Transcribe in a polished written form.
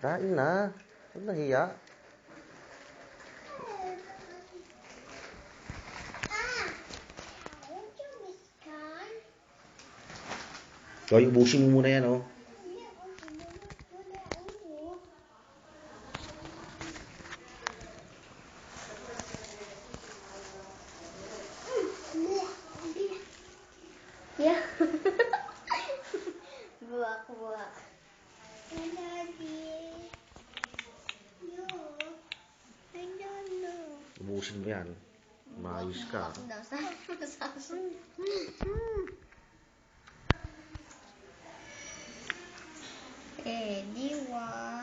Kain na. Huwag nahiya. Hoy, ubusin mo muna yan, oh. Yeah. Buwak. Ubusin mo yan. Maayos ka. Ready, 1